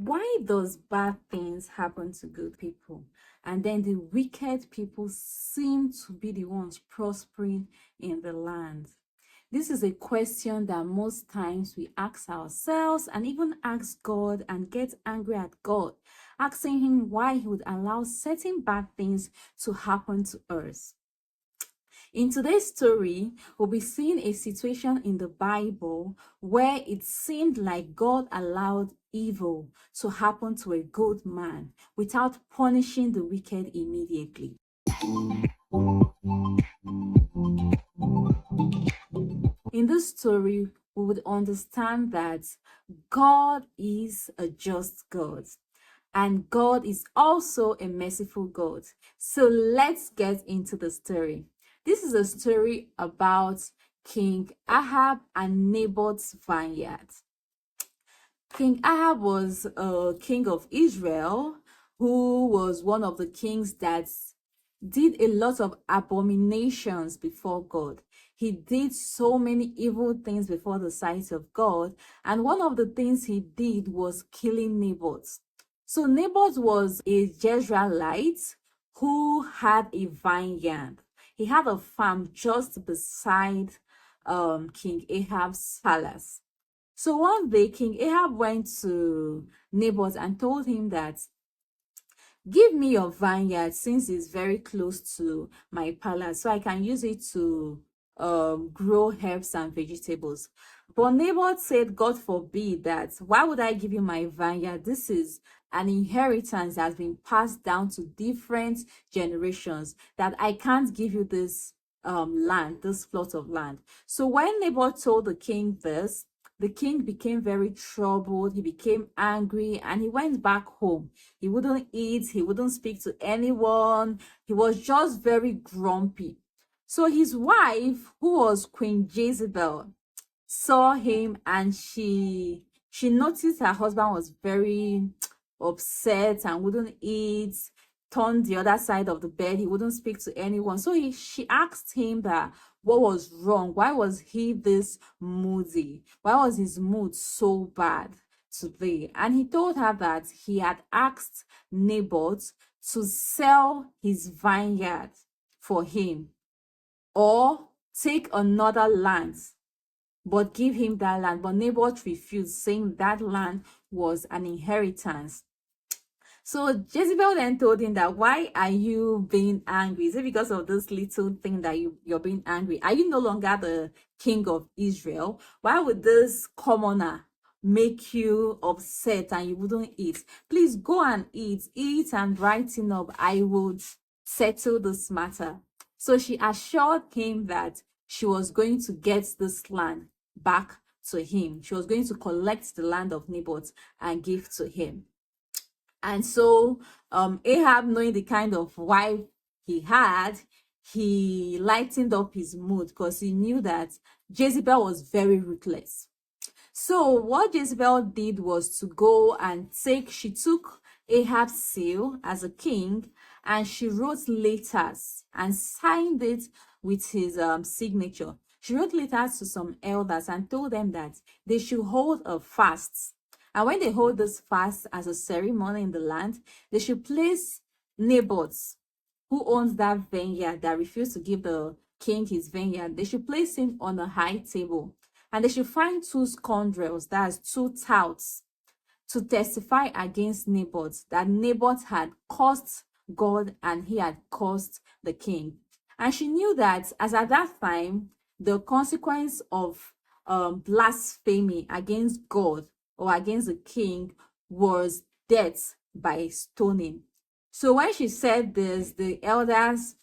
Why does bad things happen to good people? And then the wicked people seem to be the ones prospering in the land. This is a question that most times we ask ourselves and even ask God and get angry at God, asking Him why He would allow certain bad things to happen to us. In today's story, we'll be seeing a situation in the Bible where it seemed like God allowed evil to happen to a good man without punishing the wicked immediately. In this story, we would understand that God is a just God and God is also a merciful God. So let's get into the story. This is a story about King Ahab and Naboth's vineyard. King Ahab was a king of Israel who was one of the kings that did a lot of abominations before God. He did so many evil things before the sight of God, and one of the things he did was killing Naboth. So Naboth was a Jezreelite who had a vineyard. He had a farm just beside King Ahab's palace. So one day, King Ahab went to Naboth and told him that, give me your vineyard since it's very close to my palace, so I can use it to grow herbs and vegetables. But Naboth said, God forbid that. Why would I give you my vineyard? This is an inheritance that has been passed down to different generations, that I can't give you this land, this plot of land. So when Naboth told the king this, the king became very troubled. He became angry and he went back home. He wouldn't eat, he wouldn't speak to anyone. He was just very grumpy. So his wife, who was Queen Jezebel, saw him and she noticed her husband was very upset and wouldn't eat, turned the other side of the bed. He wouldn't speak to anyone. So she asked him that what was wrong. Why was he this moody? Why was his mood so bad today? And he told her that he had asked Naboth to sell his vineyard for him or take another land, but give him that land. But Naboth refused, saying that land was an inheritance. So Jezebel then told him that, why are you being angry? Is it because of this little thing that you're being angry? Are you no longer the king of Israel? Why would this commoner make you upset and you wouldn't eat? Please go and eat and brighten up. I would settle this matter. So she assured him that she was going to get this land back to him. She was going to collect the land of Naboth and give to him. And so Ahab, knowing the kind of wife he had, he lightened up his mood because he knew that Jezebel was very ruthless. So what Jezebel did was to go and she took Ahab's seal as a king and she wrote letters and signed it with his signature. She wrote letters to some elders and told them that they should hold a fast. And when they hold this fast as a ceremony in the land, they should place Naboth, who owns that vineyard that refused to give the king his vineyard, they should place him on a high table. And they should find two scoundrels, that's two touts, to testify against Naboth, that Naboth had cursed God and he had cursed the king. And she knew that, as at that time, the consequence of blasphemy against God or against the king was death by stoning. So when she said this, the elders,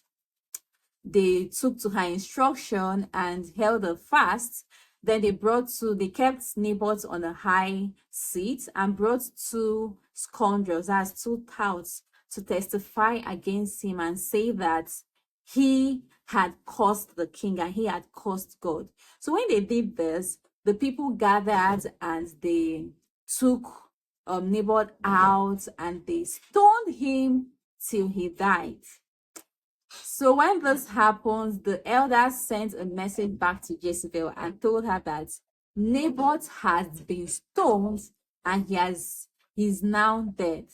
they took to her instruction and held a fast. Then they kept Naboth on a high seat and brought two scoundrels, as two touts, to testify against him and say that he had cursed the king and he had cursed God. So when they did this, the people gathered and they took Naboth out and they stoned him till he died. So when this happens, the elders sent a message back to Jezebel and told her that Naboth has been stoned and he has he's now dead.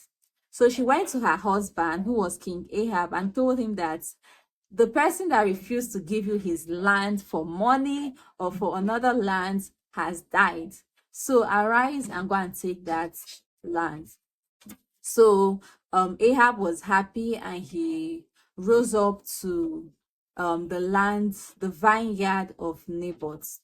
So she went to her husband, who was King Ahab, and told him that the person that refused to give you his land for money or for another land has died. So arise and go and take that land. So Ahab was happy, and he rose up to the land, the vineyard of Naboth.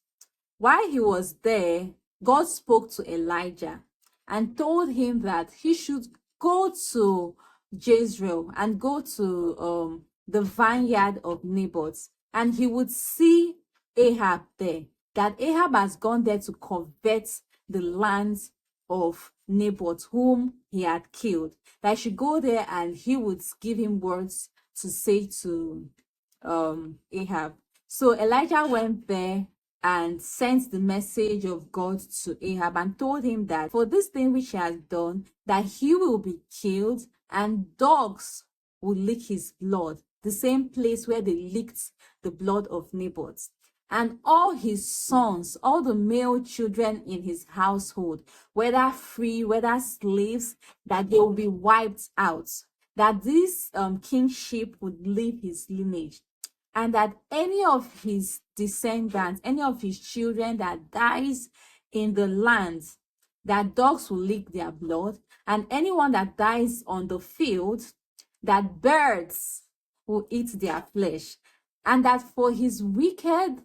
While he was there, God spoke to Elijah and told him that he should go to Jezreel and go to the vineyard of Naboth, and he would see Ahab there, that Ahab has gone there to covet the lands of Naboth, whom he had killed. That I should go there and he would give him words to say to Ahab. So Elijah went there and sent the message of God to Ahab and told him that for this thing which he has done, that he will be killed and dogs will lick his blood, the same place where they licked the blood of Naboth. And all his sons, all the male children in his household, whether free, whether slaves, that they will be wiped out, that this kingship would leave his lineage, and that any of his descendants, any of his children that dies in the land, that dogs will lick their blood, and anyone that dies on the field, that birds will eat their flesh, and that for his wicked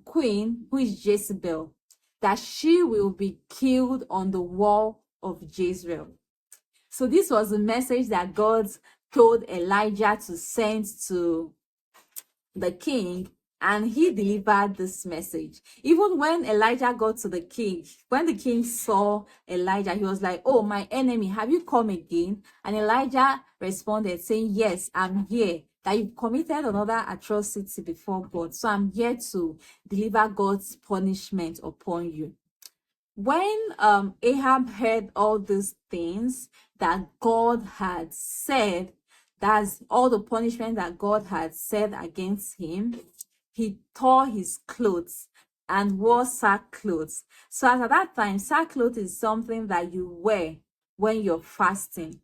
queen, who is Jezebel, that she will be killed on the wall of Jezreel. So this was the message that God told Elijah to send to the king, and he delivered this message. Even when Elijah got to the king, when the king saw Elijah, he was like, "Oh, my enemy, have you come again?" And Elijah responded saying, "Yes, I'm here, that you committed another atrocity before God, so I'm here to deliver God's punishment upon you." When Ahab heard all these things that God had said, that's all the punishment that God had said against him, he tore his clothes and wore sackcloth. So as at that time, sackcloth is something that you wear when you're fasting.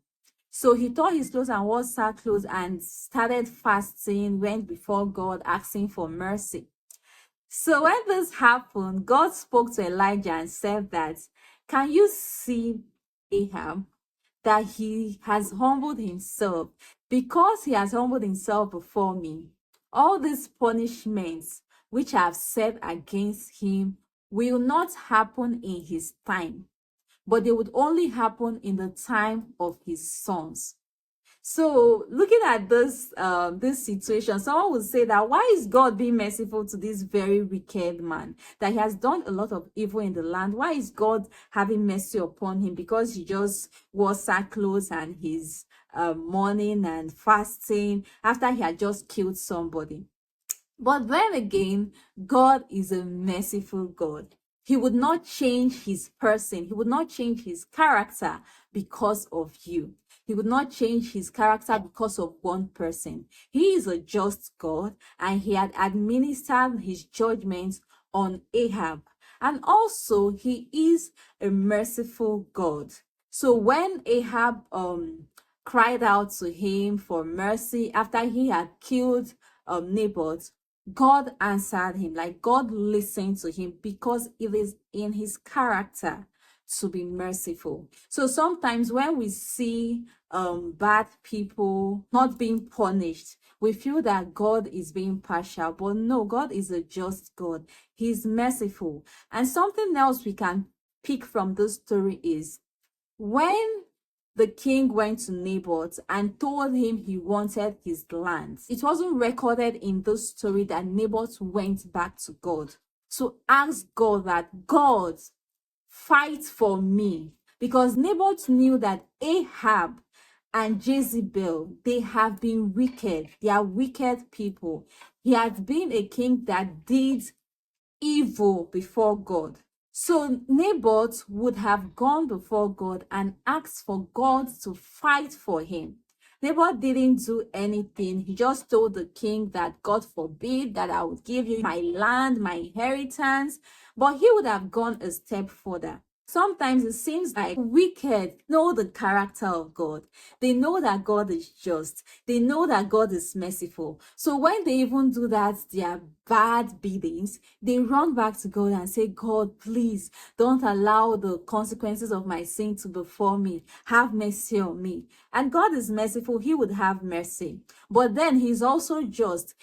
So he tore his clothes and wore sackcloth and started fasting, went before God asking for mercy. So when this happened, God spoke to Elijah and said that, "Can you see Ahab, that he has humbled himself? Because he has humbled himself before me, all these punishments which I have said against him will not happen in his time, but they would only happen in the time of his sons." So looking at this situation, someone would say that, why is God being merciful to this very wicked man, that he has done a lot of evil in the land? Why is God having mercy upon him? Because he just wore sackcloth and his mourning and fasting after he had just killed somebody. But then again, God is a merciful God. He would not change his person. He would not change his character because of you. He would not change his character because of one person. He is a just God, and he had administered his judgments on Ahab. And also, he is a merciful God. So when Ahab cried out to him for mercy after he had killed Naboth, God answered him. Like, God listened to him because it is in his character to be merciful. So sometimes when we see bad people not being punished, we feel that God is being partial, but no, God is a just God. He's merciful. And something else we can pick from this story is, when the king went to Naboth and told him he wanted his land, it wasn't recorded in this story that Naboth went back to God to ask God that, "God, fight for me." Because Naboth knew that Ahab and Jezebel, they have been wicked. They are wicked people. He had been a king that did evil before God. So Naboth would have gone before God and asked for God to fight for him. Naboth didn't do anything. He just told the king that, "God forbid that I would give you my land, my inheritance." But he would have gone a step further. Sometimes it seems like wicked know the character of God. They know that God is just. They know that God is merciful. So when they even do that, their bad biddings, they run back to God and say, God, please don't allow the consequences of my sin to befall me. Have mercy on me. And God is merciful. He would have mercy. But then he's also just.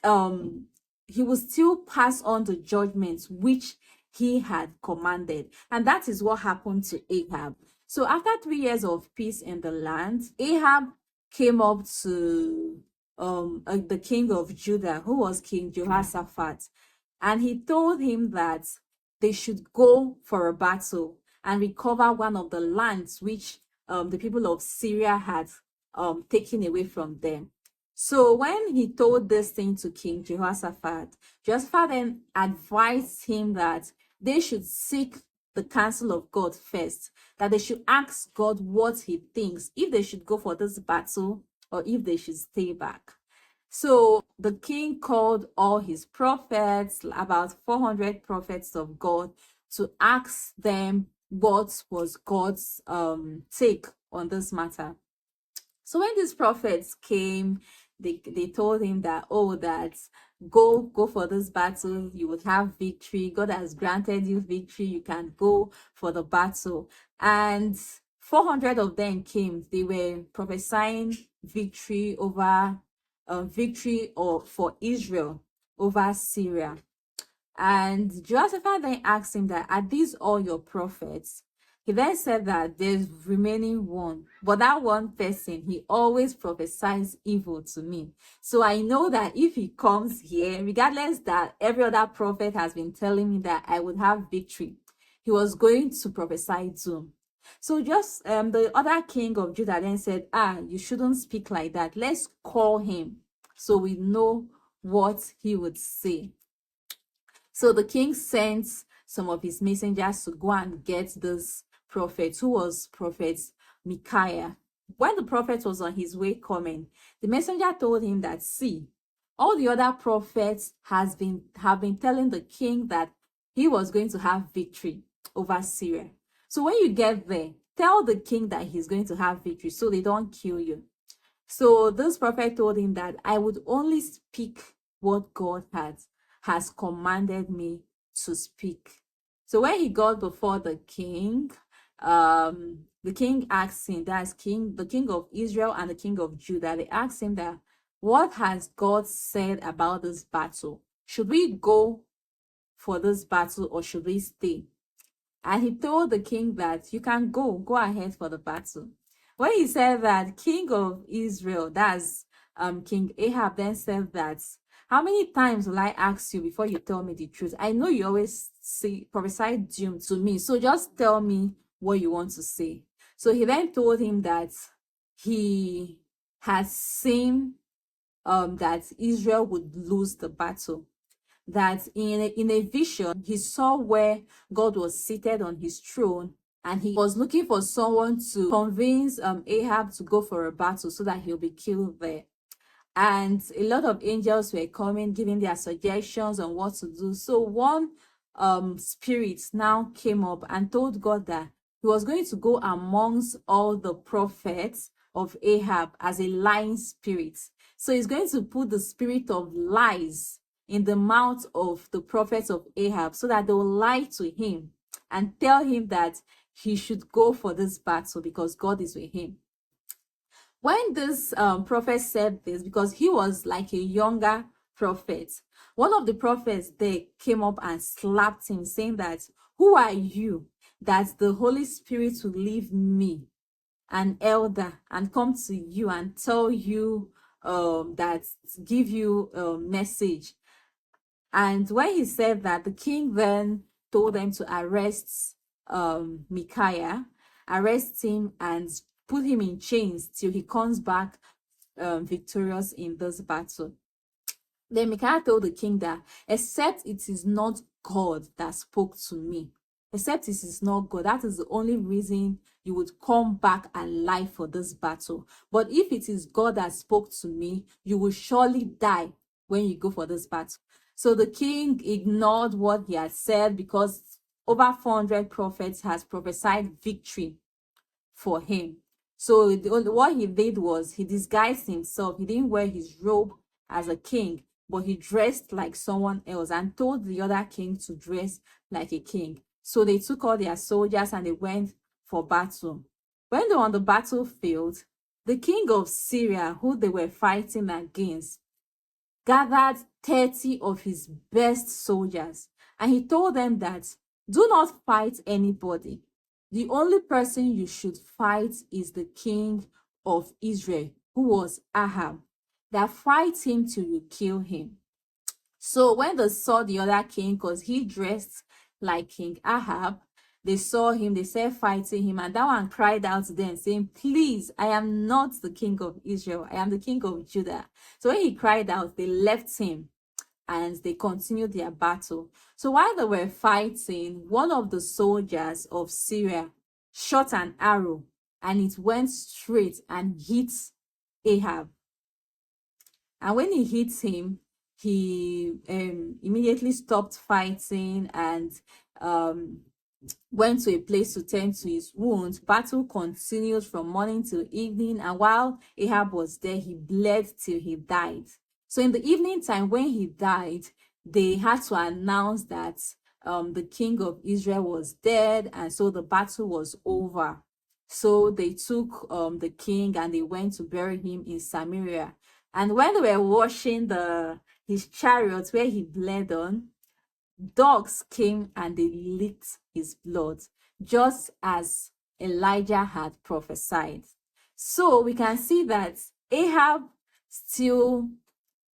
Um, he would still pass on the judgments which he had commanded. And that is what happened to Ahab. So after 3 years of peace in the land, Ahab came up to the king of Judah, who was King Jehoshaphat, and he told him that they should go for a battle and recover one of the lands which the people of Syria had taken away from them. So when he told this thing to King Jehoshaphat, Jehoshaphat then advised him that they should seek the counsel of God first, that they should ask God what he thinks, if they should go for this battle or if they should stay back. So the king called all his prophets, about 400 prophets of God, to ask them what was God's take on this matter. So when these prophets came, they told him that, oh, that go for this battle, you would have victory. God has granted you victory, you can go for the battle. And 400 of them came. They were prophesying victory over victory or for Israel over Syria. And Jehoshaphat then asked him that, are these all your prophets? He then said that there's remaining one, but that one person, he always prophesies evil to me. So I know that if he comes here, regardless that every other prophet has been telling me that I would have victory, he was going to prophesy doom. So just the other king of Judah then said, you shouldn't speak like that. Let's call him so we know what he would say. So the king sent some of his messengers to go and get this prophet, who was Prophet Micaiah. When the prophet was on his way coming, the messenger told him that, see, all the other prophets have been telling the king that he was going to have victory over Syria. So when you get there, tell the king that he's going to have victory so they don't kill you. So this prophet told him that I would only speak what God has commanded me to speak. So when he got before the king asked him, that's the king of Israel and the king of Judah, they asked him that, what has God said about this battle? Should we go for this battle or should we stay? And he told the king that you can go ahead for the battle. When he said that, King of Israel, that's King Ahab, then said that, how many times will I ask you before you tell me the truth? I know you always prophesy doom to me, so just tell me what you want to say. So he then told him that he has seen that Israel would lose the battle. That in a vision, he saw where God was seated on his throne, and he was looking for someone to convince Ahab to go for a battle so that he'll be killed there. And a lot of angels were coming, giving their suggestions on what to do. So one spirit now came up and told God that he was going to go amongst all the prophets of Ahab as a lying spirit. So he's going to put the spirit of lies in the mouth of the prophets of Ahab so that they will lie to him and tell him that he should go for this battle because God is with him. When this prophet said this, because he was like a younger prophet, one of the prophets they came up and slapped him, saying that, who are you that the Holy Spirit will leave me, an elder, and come to you and tell you that, give you a message? And when he said that, the king then told them to arrest Micaiah, arrest him and put him in chains till he comes back victorious in this battle. Then Micaiah told the king that, except it is not God that spoke to me, except it is not God, that is the only reason you would come back and lie for this battle. But if it is God that spoke to me, you will surely die when you go for this battle. So the king ignored what he had said because, over 400 prophets has prophesied victory for him. So what he did was he disguised himself. He didn't wear his robe as a king, but he dressed like someone else and told the other king to dress like a king. So they took all their soldiers and they went for battle. When they were on the battlefield, the king of Syria, who they were fighting against, gathered 30 of his best soldiers, and he told them that do not fight anybody. The only person you should fight is the king of Israel, who was Ahab. That fight him till you kill him. So when they saw the other king, because he dressed like King Ahab, they saw him, they started fighting him, and that one cried out to them, saying, please, I am not the king of Israel, I am the king of Judah. So when he cried out, they left him and they continued their battle. So while they were fighting, one of the soldiers of Syria shot an arrow, and it went straight and hit Ahab. And when he hit him, he immediately stopped fighting and went to a place to tend to his wounds. Battle continued from morning till evening, and while Ahab was there, he bled till he died. So in the evening time, when he died, they had to announce that the king of Israel was dead, and so the battle was over. So they took the king and they went to bury him in Samaria. And when they were washing his chariot where he bled on, dogs came and they licked his blood, just as Elijah had prophesied. So we can see that Ahab still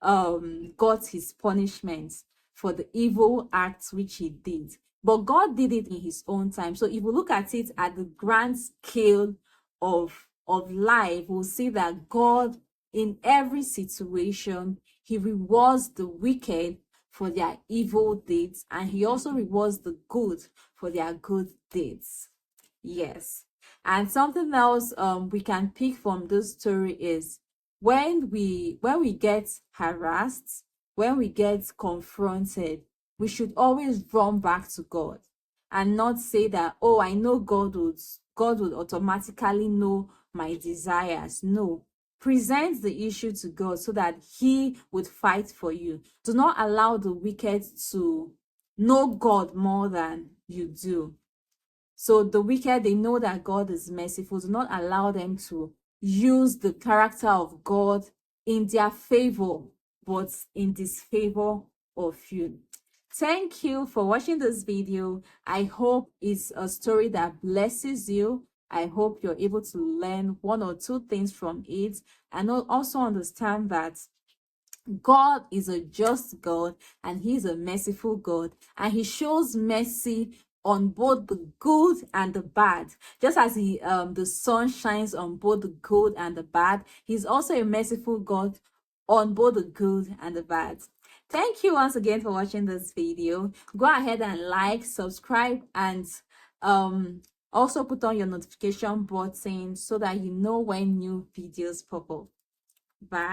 got his punishment for the evil acts which he did, but God did it in his own time. So if we look at it at the grand scale of life, we'll see that God, in every situation, he rewards the wicked for their evil deeds, and he also rewards the good for their good deeds. Yes. And something else we can pick from this story is when we get harassed, when we get confronted, we should always run back to God and not say that, oh, I know God would automatically know my desires. No, present the issue to God so that he would fight for you. Do not allow the wicked to know God more than you do. So the wicked, they know that God is merciful. Do not allow them to use the character of God in their favor, but in disfavor of you. Thank you for watching this video. I hope it's a story that blesses you. I hope you're able to learn one or two things from it, and also understand that God is a just God and he's a merciful God, and he shows mercy on both the good and the bad. Just as the sun shines on both the good and the bad, he's also a merciful God on both the good and the bad. Thank you once again for watching this video. Go ahead and like, subscribe, and also put on your notification button so that you know when new videos pop up. Bye.